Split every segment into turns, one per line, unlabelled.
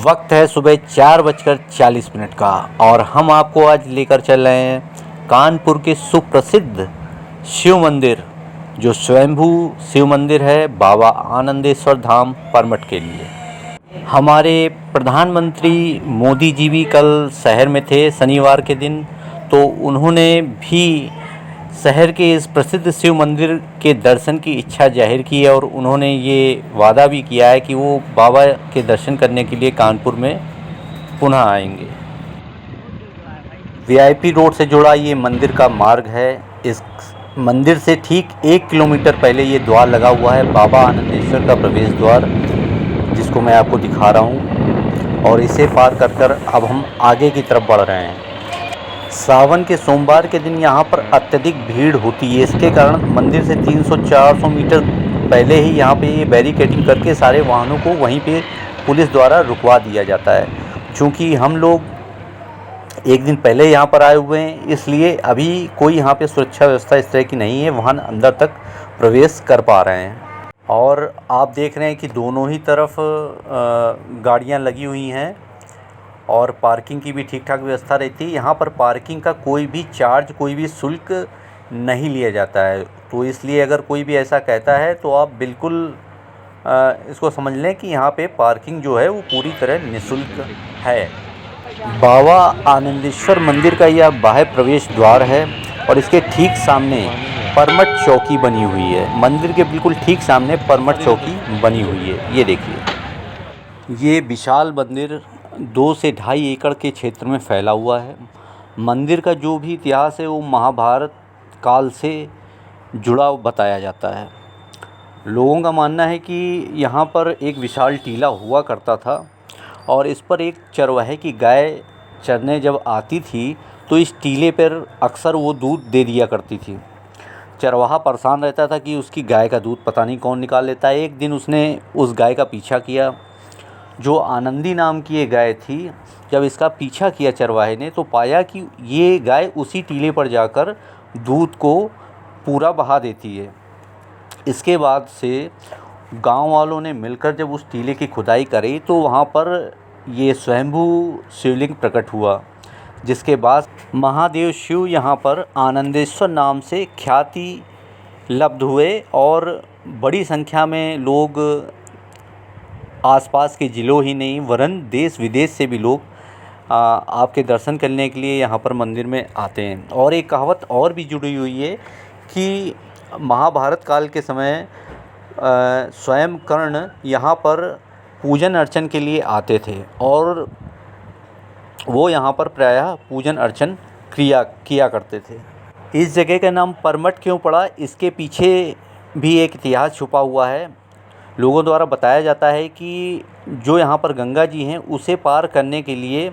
वक्त है सुबह 4:40 का और हम आपको आज लेकर चल रहे हैं कानपुर के सुप्रसिद्ध शिव मंदिर जो स्वयंभू शिव मंदिर है बाबा आनंदेश्वर धाम परमठ के लिए। हमारे प्रधानमंत्री मोदी जी भी कल शहर में थे शनिवार के दिन, तो उन्होंने भी शहर के इस प्रसिद्ध शिव मंदिर के दर्शन की इच्छा जाहिर की है और उन्होंने ये वादा भी किया है कि वो बाबा के दर्शन करने के लिए कानपुर में पुनः आएंगे। वीआईपी रोड से जुड़ा ये मंदिर का मार्ग है। इस मंदिर से ठीक 1 किलोमीटर पहले ये द्वार लगा हुआ है बाबा आनंदेश्वर का प्रवेश द्वार, जिसको मैं आपको दिखा रहा हूँ। और इसे पार कर अब हम आगे की तरफ बढ़ रहे हैं। सावन के सोमवार के दिन यहाँ पर अत्यधिक भीड़ होती है। इसके कारण मंदिर से 300-400 मीटर पहले ही यहाँ पे ये बैरिकेडिंग करके सारे वाहनों को वहीं पे पुलिस द्वारा रुकवा दिया जाता है। चूँकि हम लोग एक दिन पहले यहाँ पर आए हुए हैं, इसलिए अभी कोई यहाँ पे सुरक्षा व्यवस्था इस तरह की नहीं है, वाहन अंदर तक प्रवेश कर पा रहे हैं। और आप देख रहे हैं कि दोनों ही तरफ गाड़ियाँ लगी हुई हैं और पार्किंग की भी ठीक ठाक व्यवस्था रहती है। यहाँ पर पार्किंग का कोई भी चार्ज, कोई भी शुल्क नहीं लिया जाता है। तो इसलिए अगर कोई भी ऐसा कहता है तो आप बिल्कुल इसको समझ लें कि यहाँ पे पार्किंग जो है वो पूरी तरह निःशुल्क है। बाबा आनंदेश्वर मंदिर का यह बाह्य प्रवेश द्वार है और इसके ठीक सामने परमठ चौकी बनी हुई है। मंदिर के बिल्कुल ठीक सामने परमठ चौकी बनी हुई है। ये देखिए, ये विशाल मंदिर 2 से ढाई एकड़ के क्षेत्र में फैला हुआ है। मंदिर का जो भी इतिहास है वो महाभारत काल से जुड़ा बताया जाता है। लोगों का मानना है कि यहाँ पर एक विशाल टीला हुआ करता था और इस पर एक चरवाहे की गाय चरने जब आती थी तो इस टीले पर अक्सर वो दूध दे दिया करती थी। चरवाहा परेशान रहता था कि उसकी गाय का दूध पता नहीं कौन निकाल लेता है। एक दिन उसने उस गाय का पीछा किया, जो आनंदी नाम की ये गाय थी। जब इसका पीछा किया चरवाहे ने तो पाया कि ये गाय उसी टीले पर जाकर दूध को पूरा बहा देती है। इसके बाद से गांव वालों ने मिलकर जब उस टीले की खुदाई करी तो वहाँ पर ये स्वयंभू शिवलिंग प्रकट हुआ, जिसके बाद महादेव शिव यहाँ पर आनंदेश्वर नाम से ख्याति लब्ध हुए और बड़ी संख्या में लोग आसपास के ज़िलों ही नहीं वरन देश विदेश से भी लोग आपके दर्शन करने के लिए यहाँ पर मंदिर में आते हैं। और एक कहावत और भी जुड़ी हुई है कि महाभारत काल के समय स्वयं कर्ण यहाँ पर पूजन अर्चन के लिए आते थे और वो यहाँ पर प्रायः पूजन अर्चन किया करते थे। इस जगह का नाम परमठ क्यों पड़ा, इसके पीछे भी एक इतिहास छुपा हुआ है। लोगों द्वारा बताया जाता है कि जो यहाँ पर गंगा जी हैं उसे पार करने के लिए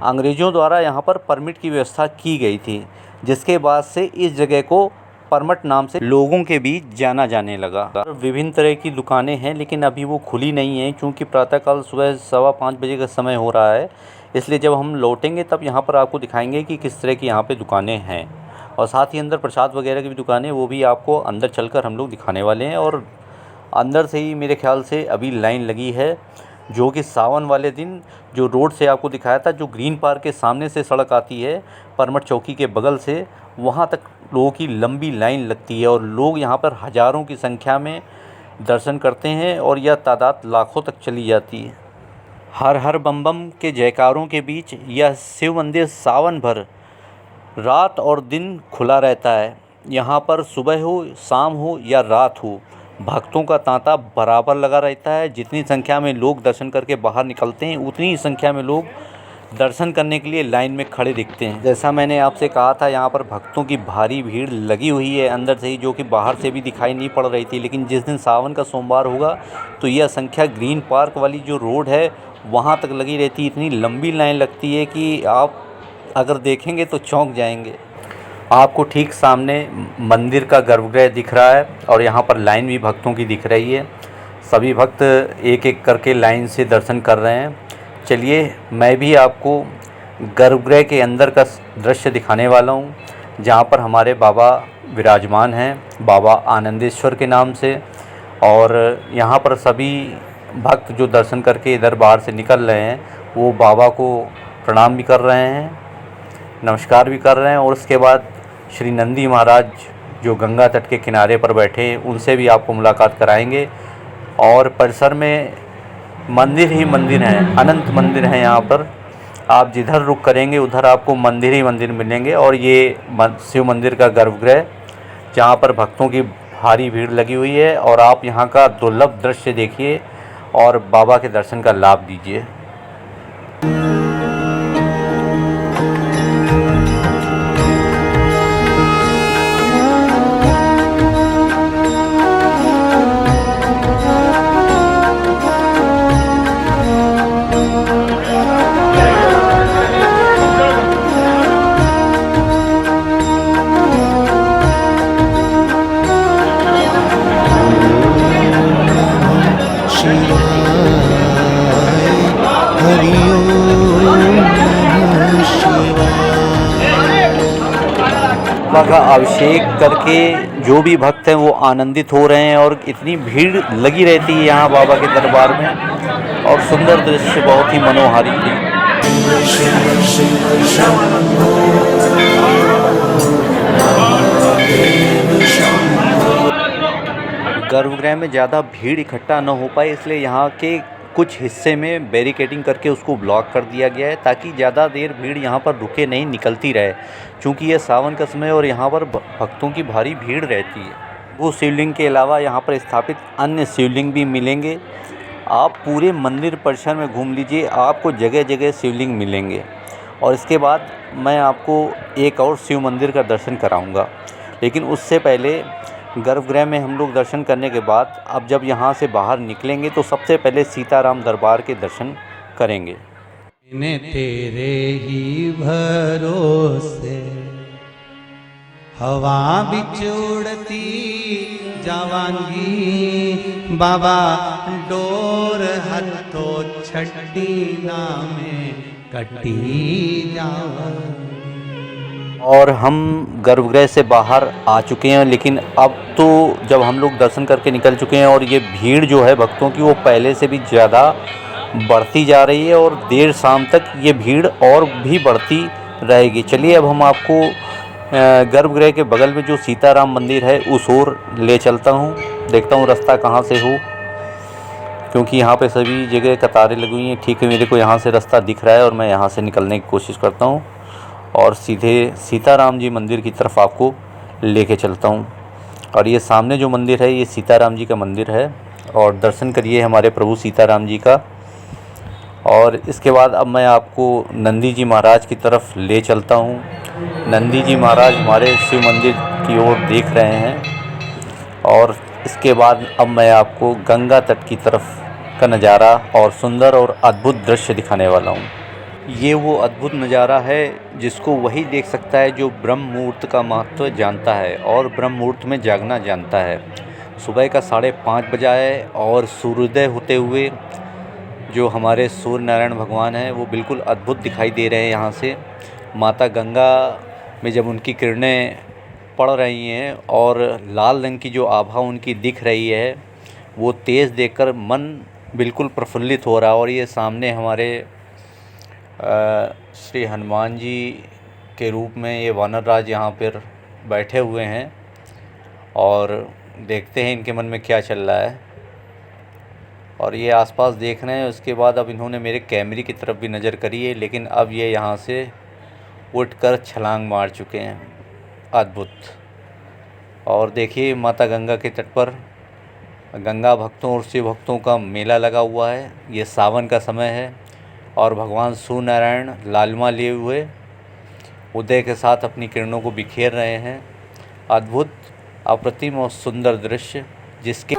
अंग्रेज़ों द्वारा यहाँ पर परमिट की व्यवस्था की गई थी, जिसके बाद से इस जगह को परमठ नाम से लोगों के बीच जाना जाने लगा। विभिन्न तरह की दुकानें हैं लेकिन अभी वो खुली नहीं हैं, क्योंकि प्रातःकाल सुबह 5:15 बजे का समय हो रहा है। इसलिए जब हम लौटेंगे तब यहाँ पर आपको दिखाएंगे कि किस तरह की यहाँ पे दुकानें हैं और साथ ही अंदर प्रसाद वगैरह की भी दुकानें, वो भी आपको अंदर चलकर हम लोग दिखाने वाले हैं। और अंदर से ही मेरे ख्याल से अभी लाइन लगी है, जो कि सावन वाले दिन जो रोड से आपको दिखाया था, जो ग्रीन पार्क के सामने से सड़क आती है परमठ चौकी के बगल से, वहाँ तक लोगों की लंबी लाइन लगती है और लोग यहाँ पर हज़ारों की संख्या में दर्शन करते हैं और यह तादाद लाखों तक चली जाती है। हर हर बम बम के जयकारों के बीच यह शिव मंदिर सावन भर रात और दिन खुला रहता है। यहाँ पर सुबह हो, शाम हो या रात हो, भक्तों का तांता बराबर लगा रहता है। जितनी संख्या में लोग दर्शन करके बाहर निकलते हैं उतनी ही संख्या में लोग दर्शन करने के लिए लाइन में खड़े दिखते हैं। जैसा मैंने आपसे कहा था, यहाँ पर भक्तों की भारी भीड़ लगी हुई है अंदर से ही, जो कि बाहर से भी दिखाई नहीं पड़ रही थी। लेकिन जिस दिन सावन का सोमवार होगा तो यह संख्या ग्रीन पार्क वाली जो रोड है वहाँ तक लगी रहती है। इतनी लंबी लाइन लगती है कि आप अगर देखेंगे तो चौंक जाएंगे। आपको ठीक सामने मंदिर का गर्भगृह दिख रहा है और यहाँ पर लाइन भी भक्तों की दिख रही है। सभी भक्त एक एक करके लाइन से दर्शन कर रहे हैं। चलिए मैं भी आपको गर्भगृह के अंदर का दृश्य दिखाने वाला हूँ, जहाँ पर हमारे बाबा विराजमान हैं, बाबा आनंदेश्वर के नाम से। और यहाँ पर सभी भक्त जो दर्शन करके इधर बाहर से निकल रहे हैं वो बाबा को प्रणाम भी कर रहे हैं, नमस्कार भी कर रहे हैं। और उसके बाद श्री नंदी महाराज जो गंगा तट के किनारे पर बैठे हैं उनसे भी आपको मुलाकात कराएंगे। और परिसर में मंदिर ही मंदिर हैं, अनंत मंदिर हैं यहाँ पर। आप जिधर रुख करेंगे उधर आपको मंदिर ही मंदिर मिलेंगे। और ये शिव मंदिर का गर्भगृह जहाँ पर भक्तों की भारी भीड़ लगी हुई है। और आप यहाँ का दुर्लभ दृश्य देखिए और बाबा के दर्शन का लाभ लीजिए। बाबा का अभिषेक करके जो भी भक्त हैं वो आनंदित हो रहे हैं और इतनी भीड़ लगी रहती है यहाँ बाबा के दरबार में। और सुंदर दृश्य बहुत ही मनोहारी है। गर्भगृह में ज़्यादा भीड़ इकट्ठा न हो पाए इसलिए यहाँ के कुछ हिस्से में बैरिकेडिंग करके उसको ब्लॉक कर दिया गया है ताकि ज़्यादा देर भीड़ यहाँ पर रुके नहीं, निकलती रहे। चूँकि यह सावन का समय और यहाँ पर भक्तों की भारी भीड़ रहती है। वो शिवलिंग के अलावा यहाँ पर स्थापित अन्य शिवलिंग भी मिलेंगे। आप पूरे मंदिर परिसर में घूम लीजिए, आपको जगह जगह शिवलिंग मिलेंगे। और इसके बाद मैं आपको एक और शिव मंदिर का दर्शन कराऊँगा। लेकिन उससे पहले गर्भगृह में हम लोग दर्शन करने के बाद अब जब यहाँ से बाहर निकलेंगे तो सबसे पहले सीताराम दरबार के दर्शन करेंगे।
ने तेरे ही भरोसे हवा बिच उड़ती जावांगी, बाबा डोर हथो छड्डी नामे कटी जावांगी।
और हम गर्भगृह से बाहर आ चुके हैं, लेकिन अब तो जब हम लोग दर्शन करके निकल चुके हैं और ये भीड़ जो है भक्तों की वो पहले से भी ज़्यादा बढ़ती जा रही है और देर शाम तक ये भीड़ और भी बढ़ती रहेगी। चलिए अब हम आपको गर्भगृह के बगल में जो सीताराम मंदिर है उस ओर ले चलता हूँ। देखता हूँ रास्ता कहाँ से हो, क्योंकि यहाँ पे सभी जगह कतारें लगी हुई हैं। ठीक है, मेरे को यहाँ से रास्ता दिख रहा है और मैं यहाँ से निकलने की कोशिश करता हूँ और सीधे सीताराम जी मंदिर की तरफ आपको लेके चलता हूँ। और ये सामने जो मंदिर है ये सीताराम जी का मंदिर है और दर्शन करिए हमारे प्रभु सीताराम जी का। और इसके बाद अब मैं आपको नंदी जी महाराज की तरफ ले चलता हूँ। नंदी जी महाराज हमारे शिव मंदिर की ओर देख रहे हैं। और इसके बाद अब मैं आपको गंगा तट की तरफ का नज़ारा और सुंदर और अद्भुत दृश्य दिखाने वाला हूँ। ये वो अद्भुत नज़ारा है जिसको वही देख सकता है जो ब्रह्म मुहूर्त का महत्व जानता है और ब्रह्म मुहूर्त में जागना जानता है। सुबह का 5:30 बजा है और सूर्योदय होते हुए जो हमारे सूर्य नारायण भगवान हैं वो बिल्कुल अद्भुत दिखाई दे रहे हैं। यहाँ से माता गंगा में जब उनकी किरणें पड़ रही हैं और लाल रंग की जो आभा उनकी दिख रही है वो तेज़ देखकर मन बिल्कुल प्रफुल्लित हो रहा है। और ये सामने हमारे श्री हनुमान जी के रूप में ये वानरराज यहाँ पर बैठे हुए हैं और देखते हैं इनके मन में क्या चल रहा है। और ये आसपास देख रहे हैं। उसके बाद अब इन्होंने मेरे कैमरे की तरफ भी नज़र करी है, लेकिन अब ये यहाँ से उठकर छलांग मार चुके हैं। अद्भुत। और देखिए माता गंगा के तट पर गंगा भक्तों और शिव भक्तों का मेला लगा हुआ है। ये सावन का समय है और भगवान सूर्य नारायण लालिमा लिए हुए उदय के साथ अपनी किरणों को बिखेर रहे हैं। अद्भुत, अप्रतिम और सुंदर दृश्य जिसके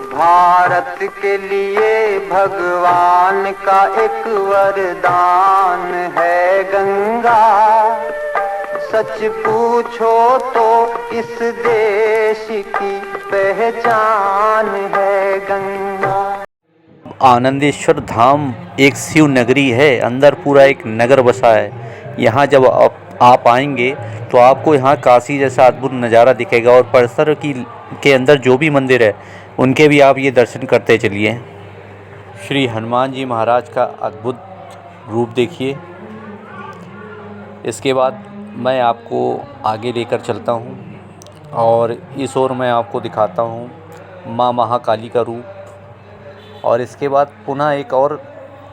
भारत के लिए भगवान का एक वरदान है गंगा। सच पूछो तो इस देश की पहचान है गंगा।
आनंदेश्वर धाम एक शिव नगरी है, अंदर पूरा एक नगर बसा है। यहाँ जब आप आएंगे तो आपको यहाँ काशी जैसा अद्भुत नज़ारा दिखेगा। और परिसर के अंदर जो भी मंदिर है उनके भी आप ये दर्शन करते चलिए। श्री हनुमान जी महाराज का अद्भुत रूप देखिए। इसके बाद मैं आपको आगे लेकर चलता हूँ और इस ओर मैं आपको दिखाता हूँ माँ महाकाली का रूप। और इसके बाद पुनः एक और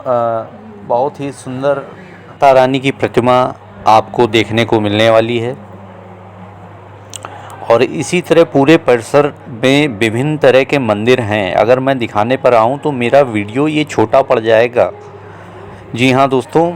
बहुत ही सुंदर माता रानी की प्रतिमा आपको देखने को मिलने वाली है। और इसी तरह पूरे परिसर में विभिन्न तरह के मंदिर हैं। अगर मैं दिखाने पर आऊँ तो मेरा वीडियो ये छोटा पड़ जाएगा। जी हाँ दोस्तों,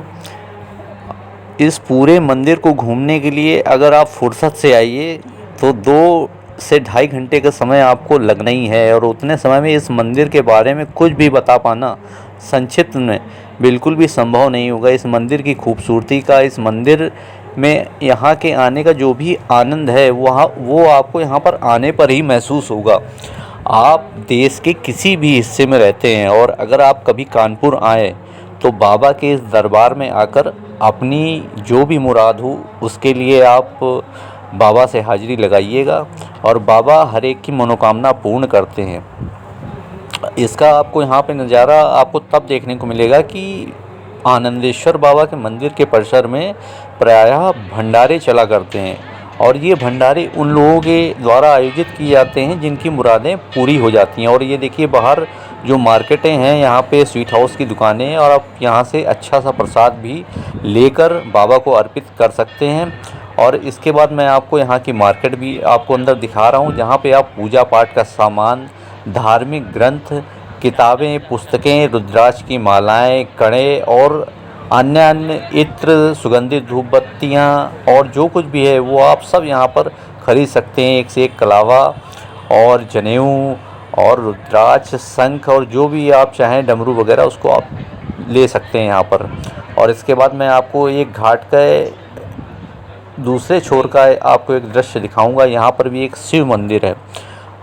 इस पूरे मंदिर को घूमने के लिए अगर आप फुर्सत से आइए तो 2 से ढाई घंटे का समय आपको लगना ही है। और उतने समय में इस मंदिर के बारे में कुछ भी बता पाना संक्षिप्त में बिल्कुल भी संभव नहीं होगा। इस मंदिर की खूबसूरती का, इस मंदिर में यहाँ के आने का जो भी आनंद है वो आपको यहाँ पर आने पर ही महसूस होगा। आप देश के किसी भी हिस्से में रहते हैं और अगर आप कभी कानपुर आए तो बाबा के इस दरबार में आकर अपनी जो भी मुराद हो उसके लिए आप बाबा से हाजिरी लगाइएगा और बाबा हर एक की मनोकामना पूर्ण करते हैं। इसका आपको यहाँ पे नज़ारा आपको तब देखने को मिलेगा कि आनंदेश्वर बाबा के मंदिर के परिसर में प्रायः भंडारे चला करते हैं। और ये भंडारे उन लोगों के द्वारा आयोजित किए जाते हैं जिनकी मुरादें पूरी हो जाती हैं। और ये देखिए बाहर जो मार्केटें हैं, यहाँ पे स्वीट हाउस की दुकानें हैं और आप यहाँ से अच्छा सा प्रसाद भी लेकर बाबा को अर्पित कर सकते हैं। और इसके बाद मैं आपको यहाँ की मार्केट भी आपको अंदर दिखा रहा हूँ, जहाँ पे आप पूजा पाठ का सामान, धार्मिक ग्रंथ, किताबें, पुस्तकें, रुद्राक्ष की मालाएं, कड़े और अन्य इत्र, सुगंधित धूप बत्तियाँ और जो कुछ भी है वो आप सब यहाँ पर ख़रीद सकते हैं। एक से एक कलावा और जनेऊ और रुद्राक्ष, शंख और जो भी आप चाहें डमरू वगैरह उसको आप ले सकते हैं यहाँ पर। और इसके बाद मैं आपको एक घाट का दूसरे छोर का आपको एक दृश्य दिखाऊंगा। यहाँ पर भी एक शिव मंदिर है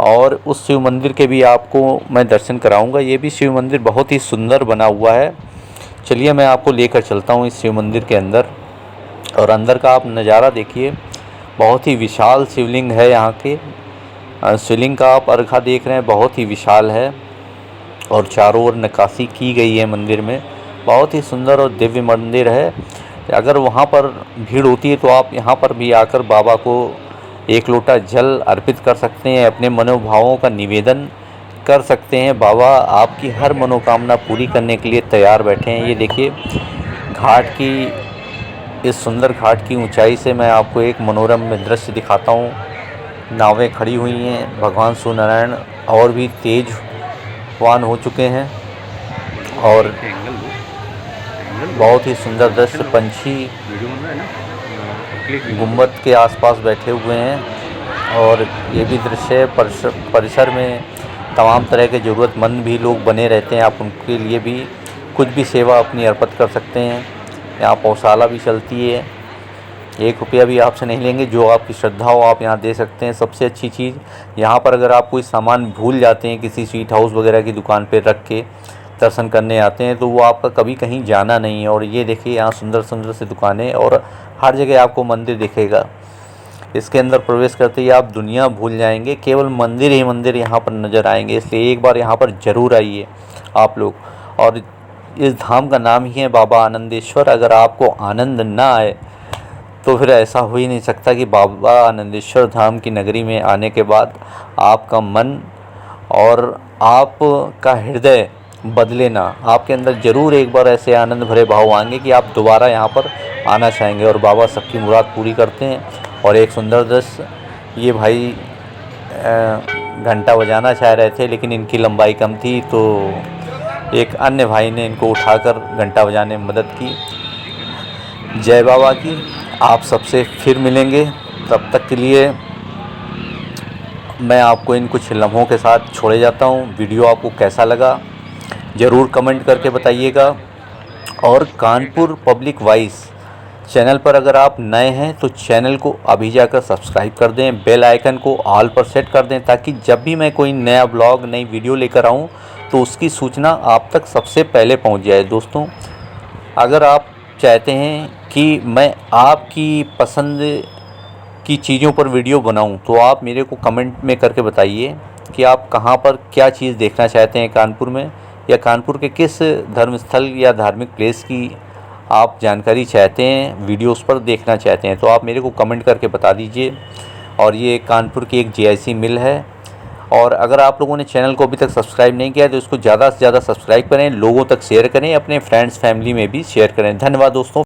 और उस शिव मंदिर के भी आपको मैं दर्शन कराऊंगा। ये भी शिव मंदिर बहुत ही सुंदर बना हुआ है। चलिए मैं आपको लेकर चलता हूँ इस शिव मंदिर के अंदर। और अंदर का आप नज़ारा देखिए, बहुत ही विशाल शिवलिंग है। यहाँ के शिवलिंग का आप अर्घा देख रहे हैं, बहुत ही विशाल है और चारों ओर नक्काशी की गई है मंदिर में। बहुत ही सुंदर और दिव्य मंदिर है। अगर वहाँ पर भीड़ होती है तो आप यहाँ पर भी आकर बाबा को एक लोटा जल अर्पित कर सकते हैं, अपने मनोभावों का निवेदन कर सकते हैं। बाबा आपकी हर मनोकामना पूरी करने के लिए तैयार बैठे हैं। ये देखिए घाट की, इस सुंदर घाट की ऊंचाई से मैं आपको एक मनोरम दृश्य दिखाता हूँ। नावें खड़ी हुई हैं, भगवान सूर्यनारायण और भी तेजवान हो चुके हैं और बहुत ही सुंदर दृश्य, पंछी गुम्बद के आसपास बैठे हुए हैं। और ये भी दृश्य परिसर में तमाम तरह के ज़रूरतमंद भी लोग बने रहते हैं। आप उनके लिए भी कुछ भी सेवा अपनी अर्पित कर सकते हैं। यहाँ पौशाला भी चलती है, 1 रुपया भी आपसे नहीं लेंगे। जो आपकी श्रद्धा हो आप यहाँ दे सकते हैं। सबसे अच्छी चीज़ यहाँ पर अगर आप कोई सामान भूल जाते हैं किसी स्वीट हाउस वगैरह की दुकान पर रख के दर्शन करने आते हैं तो वो आपका कभी कहीं जाना नहीं है। और ये देखिए यहाँ सुंदर सुंदर से दुकानें और हर जगह आपको मंदिर दिखेगा। इसके अंदर प्रवेश करते ही आप दुनिया भूल जाएंगे, केवल मंदिर ही मंदिर यहाँ पर नज़र आएंगे। इसलिए एक बार यहाँ पर ज़रूर आइए आप लोग। और इस धाम का नाम ही है बाबा आनंदेश्वर। अगर आपको आनंद ना आए तो फिर ऐसा हो ही नहीं सकता कि बाबा आनंदेश्वर धाम की नगरी में आने के बाद आपका मन और आपका हृदय बदले ना। आपके अंदर ज़रूर एक बार ऐसे आनंद भरे भाव आएंगे कि आप दोबारा यहाँ पर आना चाहेंगे। और बाबा सबकी मुराद पूरी करते हैं। और एक सुंदर दृश्य, ये भाई घंटा बजाना चाह रहे थे लेकिन इनकी लंबाई कम थी तो एक अन्य भाई ने इनको उठाकर घंटा बजाने में मदद की। जय बाबा की। आप सबसे फिर मिलेंगे, तब तक के लिए मैं आपको इन कुछ लम्हों के साथ छोड़े जाता हूँ। वीडियो आपको कैसा लगा ज़रूर कमेंट करके बताइएगा। और कानपुर पब्लिक वॉइस चैनल पर अगर आप नए हैं तो चैनल को अभी जाकर सब्सक्राइब कर दें, बेल आइकन को ऑल पर सेट कर दें ताकि जब भी मैं कोई नया ब्लॉग, नई वीडियो लेकर आऊँ तो उसकी सूचना आप तक सबसे पहले पहुँच जाए। दोस्तों, अगर आप चाहते हैं कि मैं आपकी पसंद की चीज़ों पर वीडियो बनाऊं तो आप मेरे को कमेंट में करके बताइए। कि आप कहाँ पर क्या चीज़ देखना चाहते हैं कानपुर में, या कानपुर के किस धर्म स्थल या धार्मिक प्लेस की आप जानकारी चाहते हैं, वीडियोस पर देखना चाहते हैं, तो आप मेरे को कमेंट करके बता दीजिए। और ये कानपुर की एक JIC मिल है। और अगर आप लोगों ने चैनल को अभी तक सब्सक्राइब नहीं किया तो इसको ज़्यादा से ज़्यादा सब्सक्राइब करें, लोगों तक शेयर करें, अपने फ्रेंड्स फैमिली में भी शेयर करें। धन्यवाद दोस्तों।